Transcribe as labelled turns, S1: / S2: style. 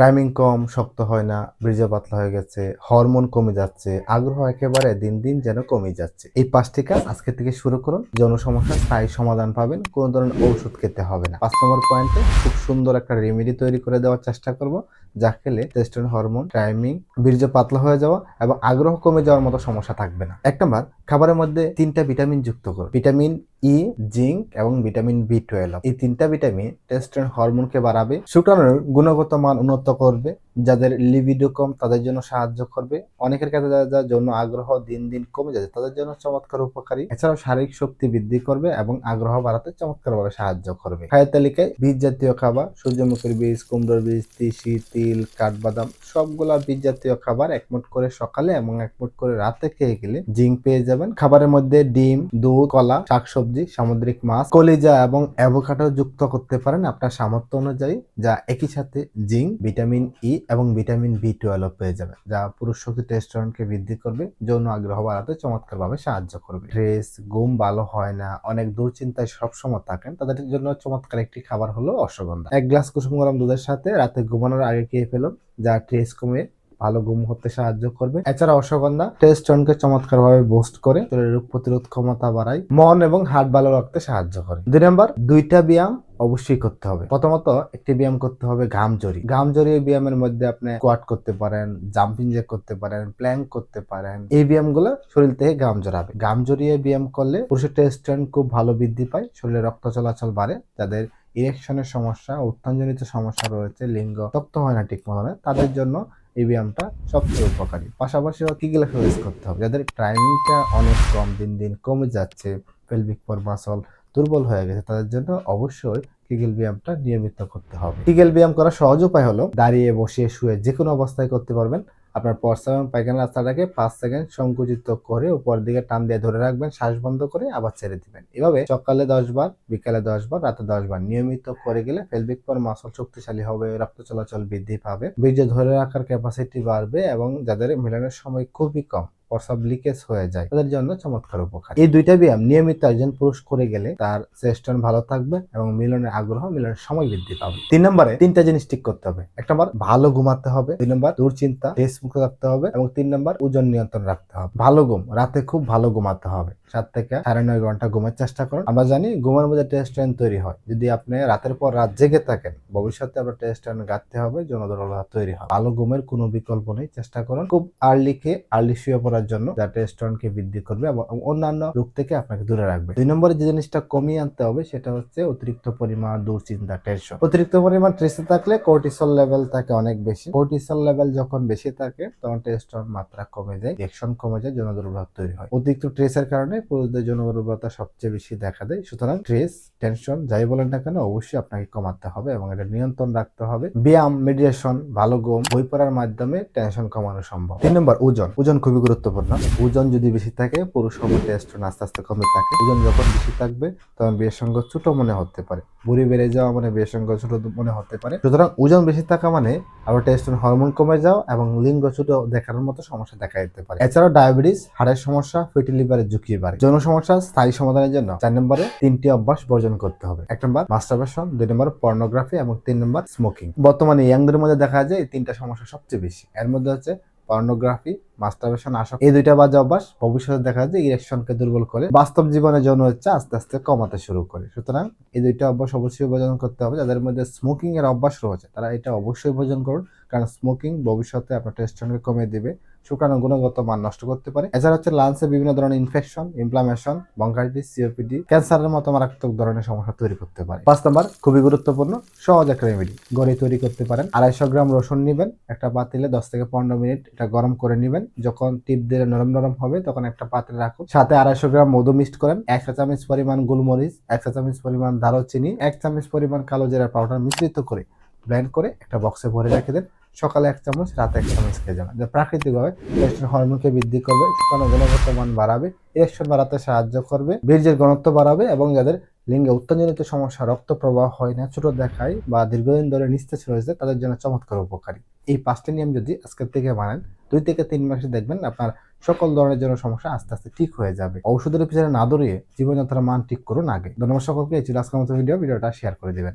S1: Timing কম, শক্ত হয় না, বীর্য পাতলা হয়ে গেছে, হরমোন কমে যাচ্ছে, আগ্রহ একেবারে দিন দিন যেন কমে যাচ্ছে। এই 5টি কাজ আজকে থেকে শুরু করুন। যৌন সমস্যার স্থায়ী সমাধান পাবেন, কোনো ধরনের ঔষধ খেতে হবে না। 5 নম্বর পয়েন্টে খুব সুন্দর একটা রেমেডি তৈরি করে দেওয়ার চেষ্টা করব, যা খেলে টেস্টোস্টেরন হরমোন, টাইমিং, বীর্য পাতলা হয়ে যাওয়া এবং আগ্রহ কমে যাওয়ার মতো সমস্যা থাকবে না। 1 নম্বর, খাবারের মধ্যে 3টা ভিটামিন যুক্ত করুন। ভিটামিন ই, জিঙ্ক এবং ভিটামিন বি12। এই 3টা ভিটামিন টেস্টোস্টেরন হরমোনকে বাড়াবে, শুক্রাণুর গুণগত মান উন্নত করবে, যাদের লিবিডো কম তাদের জন্য সাহায্য করবে, অনেকের ক্ষেত্রে যাদের জন্য আগ্রহ দিন দিন কমে যাচ্ছে তাদের জন্য চমৎকার উপকারী। এছাড়াও শারীরিক শক্তি বৃদ্ধি করবে এবং আগ্রহ বাড়াতে চমৎকারভাবে সাহায্য করবে। খাদ্য তালিকায় বীজ জাতীয় খাবার, সূর্যমুখীর বীজ, কুমড়োর বীজ, তিসি, তিল, কাঠবাদাম সবগুলা বীজ জাতীয় খাবার 1 মুঠ করে সকালে এবং 1 মুঠ করে রাতে খেয়ে গেলে জিঙ্ক পেয়ে যাবেন। খাবারের মধ্যে ডিম, দুধ, কলা, শাকসবজি, সামুদ্রিক মাছ, কলিজা এবং অ্যাভোকাডো যুক্ত করতে পারেন আপনার সামর্থ্য অনুযায়ী, যা একই সাথে জিঙ্ক, ভিটামিন ই এবং ভিটামিন বি12 পেয়ে যাবেন, যা পুরুষ শক্তি টেস্টোস্টেরনকে বৃদ্ধি করবে, যৌন আগ্রহ বাড়াতে চমৎকারভাবে সাহায্য করবে। স্ট্রেস, ঘুম ভালো হয় না, অনেক দুশ্চিন্তায় সবসময় থাকেন, তাদের জন্য চমৎকার একটি খাবার হলো অশ্বগন্ধা। 1 গ্লাস কুসুম গরম দুধের সাথে রাতে ঘুমানোর আগে খেয়ে ফেলুন, যা স্ট্রেস কমে ভালো ঘুম হতে সাহায্য করবে। এছাড়া অশ্বগন্ধা টেস্টোস্টেরনকে চমৎকারভাবে বুস্ট করে, শরীরের রোগ প্রতিরোধ ক্ষমতা বাড়ায়, মন এবং হার্ট ভালো রাখতে সাহায্য করে। 2 নম্বর, 2টা ব্যায়াম অবশ্যই করতে হবে। প্রথমত একটি ব্যায়াম করতে হবে ঘাম ঝরিয়ে। ঘাম ঝরিয়ে ব্যায়ামের মধ্যে আপনি স্কোয়াট করতে পারেন, জাম্পিং জ্যাক করতে পারেন, প্ল্যাঙ্ক করতে পারেন। এই ব্যায়ামগুলো শরীর থেকে ঘাম ঝরাবে। ঘাম ঝরিয়ে ব্যায়াম করলে পুরুষের টেস্টোস্টেরন খুব ভালো বৃদ্ধি পায়, শরীরে রক্ত চলাচল বাড়ে, যাদের ইরেকশনের সমস্যা, উত্থানজনিত সমস্যা রয়েছে, লিঙ্গ শক্ত হয় না ঠিক মতো, তাদের জন্য এই ব্যায়ামটা সবচেয়ে উপকারী। পাশাপাশি কিগেল এক্সারসাইজ করতে হবে, যাদের টাইমিংটা অনেক কম, দিন দিন কমে যাচ্ছে, পেলভিক ফ্লোর মাসল দুর্বল হয়ে গেছে, তাদের জন্য অবশ্যই কিগেল ব্যায়ামটা নিয়মিত করতে হবে। কিগেল ব্যায়াম করার সহজ উপায় হলো দাঁড়িয়ে, বসে, শুয়ে যে কোনো অবস্থায় করতে পারবেন। আপনার প্রস্রাব এবং পায়খানা রাস্তাটাকে 5 সেকেন্ড সংকুচিত করে উপর দিকে টান দিয়ে ধরে রাখবেন, শ্বাস বন্ধ করে আবার ছেড়ে দিবেন। এভাবে সকালে 10 বার, বিকালে 10 বার, রাতে 10 বার নিয়মিত করে গেলে পেলভিক ফ্লোর মাসল শক্তিশালী হবে, রক্ত চলাচল বৃদ্ধি পাবে, বীর্য ধরে রাখার ক্যাপাসিটি বাড়বে এবং যাদের মিলনের সময় খুবই কম, প্রস্রাব লিকেজ হয়ে যায়, তাদের জন্য চমৎকার উপকার। এই 2টা ব্যায়াম নিয়মিত একজন পুরুষ করে গেলে তার টেস্টোস্টেরন ভালো থাকবে এবং মিলনের আগ্রহ, মিলনের সময় বৃদ্ধি পাবে। 3 নম্বরে 3টা জিনিস ঠিক করতে হবে। 1 নম্বর, ভালো ঘুমাতে হবে। 2 নম্বর, দুশ্চিন্তা, স্ট্রেস মুক্ত রাখতে হবে এবং 3 নম্বর, ওজন নিয়ন্ত্রণ রাখতে হবে। ভালো ঘুম, রাতে খুব ভালো ঘুমাতে হবে। 7 থেকে 9.5 ঘন্টা ঘুমের চেষ্টা করুন। আমরা জানি ঘুমের মধ্যে টেস্টোস্টেরন তৈরি হয়। যদি আপনি রাতের পর রাত জেগে থাকেন, ভবিষ্যতে আপনার টেস্টোস্টেরন ঘাটতি হবে, যৌন দুর্বলতা তৈরি হয়। ভালো ঘুমের কোনো বিকল্প নেই, চেষ্টা করুন খুব আর্লি শুয়ে পড়ার জন্য, যা টেস্টোস্টেরনকে বৃদ্ধি করবে এবং অন্যান্য রোগ থেকে আপনাকে দূরে রাখবে। 2 নম্বরে যে জিনিসটা কমিয়ে আনতে হবে সেটা হচ্ছে অতিরিক্ত পরিমাণ দুশ্চিন্তা, টেনশন। অতিরিক্ত পরিমাণ স্ট্রেসে থাকলে কর্টিসল লেভেল থাকে অনেক বেশি। কর্টিসল লেভেল যখন বেশি থাকে তখন টেস্টোস্টেরন মাত্রা কমে যায়, রিঅ্যাকশন কমে যায়, যৌন দুর্বলতা তৈরি হয়। অতিরিক্ত স্ট্রেসের কারণে পুরুষদের যৌন দুর্বলতা সবচেয়ে বেশি দেখা দেয়। সুতরাং স্ট্রেস, টেনশন যাই বলেন না কেন অবশ্যই আপনাকে কমাতে হবে এবং এটা নিয়ন্ত্রণ রাখতে হবে। ব্যায়াম, মেডিটেশন, ভালো ঘুম, বই পড়ার মাধ্যমে টেনশন কমানো সম্ভব। 3 নম্বর, ওজন। ওজন খুবই গুরুত্বপূর্ণ। ওজন যদি বেশি থাকে পুরুষ হরমোন টেস্টোস্টেরন আস্তে আস্তে কমে থাকে। ওজন যখন বেশি থাকবে তখন বিয়ের সঙ্গ ছোট মনে হতে পারে, বুড়ি বেড়ে যাওয়া মানে বিয়ের সঙ্গ ছোট মনে হতে পারে। সুতরাং ওজন বেশি থাকা মানে আবার টেস্টোস্টেরন হরমোন কমে যাওয়া এবং লিঙ্গ ছোট দেখার মতো সমস্যা দেখা দিতে পারে। এছাড়াও ডায়াবেটিস, হাড়ের সমস্যা, ফ্যাটি লিভারের ঝুঁকি বাড়ে। যৌন সমস্যা স্থায়ী সমাধানের জন্য 4 নম্বরে 3টি অভ্যাস বর্জন করতে হবে। 1 নম্বর, মাস্টারবেশন। 2 নম্বর, পর্নোগ্রাফি এবং 3 নম্বর, স্মোকিং। বর্তমানে ইয়াংদের মধ্যে দেখা যায় এই 3টা সমস্যা সবচেয়ে বেশি। এর মধ্যে হচ্ছে পর্নোগ্রাফি, মাস্টারবেশন, আসক্তি, এই 2টা বাজে অভ্যাস ভবিষ্যতে দেখা যায় ইরেকশনকে দুর্বল করে, বাস্তব জীবনে যৌন ইচ্ছা আস্তে আস্তে কমাতে শুরু করে। সুতরাং এই 2টা অভ্যাস অবশ্যই বর্জন করতে হবে। যাদের মধ্যে স্মোকিং এর অভ্যাস রয়েছে তারা এটা অবশ্যই বর্জন করুন, কারণ স্মোকিং ভবিষ্যতে আপনার টেস্টোস্টেরনকে কমিয়ে দিবে, শুক্রাণুর গুণগত মান নষ্ট করতে পারে। এছাড়া হচ্ছে লাংসে বিভিন্ন ধরনের ইনফেকশন, ইনফ্লামেশন, ব্রঙ্কাইটিস, সিওপিডি, ক্যান্সারের মতো মারাত্মক ধরনের সমস্যা তৈরি করতে পারে। 5 নম্বর, খুবই গুরুত্বপূর্ণ, সহজ একটা রেমেডি ঘরে তৈরি করতে পারেন। 250 গ্রাম রসুন নেবেন, একটা পাতিলে 10 থেকে 15 মিনিট এটা গরম করে নেবেন। যখন টিপ দিয়ে নরম নরম হবে তখন একটা পাত্রে রাখুন, সাথে 250 গ্রাম মধু মিক্সড করেন, 1 চা চামচ পরিমাণ গোলমরিচ, 1 চা চামচ পরিমাণ দারুচিনি, 1 চামচ পরিমাণ কালো জিরা পাউডার মিশ্রিত করে ব্লেন্ড করে একটা বক্সে ভরে রেখে দেন। সকালে 1 চামচ, রাতে 1 চামচ খেয়ে যাবেন, যা প্রাকৃতিকভাবে টেস্টোস্টেরন হরমোনকে বৃদ্ধি করবে, শুক্রাণুর গুণগত মান বাড়াবে, ইরেকশন বাড়াতে সাহায্য করবে, বীর্যের ঘনত্ব বাড়াবে এবং যাদের লিঙ্গে উত্তেজনিত সমস্যা, রক্ত প্রবাহ হয় না, ছোট দেখায় বা দীর্ঘদিন ধরে নিস্তেজ রয়েছে, তাদের জন্য চমৎকার উপকারী। এই 5টি নিয়ম যদি আজকের থেকে মানেন 2 থেকে 3 মাসে দেখবেন আপনার সকল ধরনের জন্য সমস্যা আস্তে আস্তে ঠিক হয়ে যাবে। ঔষধের পিছনে না দৌড়িয়ে জীবনযাত্রার মান ঠিক করুন আগে। ধন্যবাদ সকলকে। এই ছিল আজকের মতো ভিডিওটা শেয়ার করে দিবেন।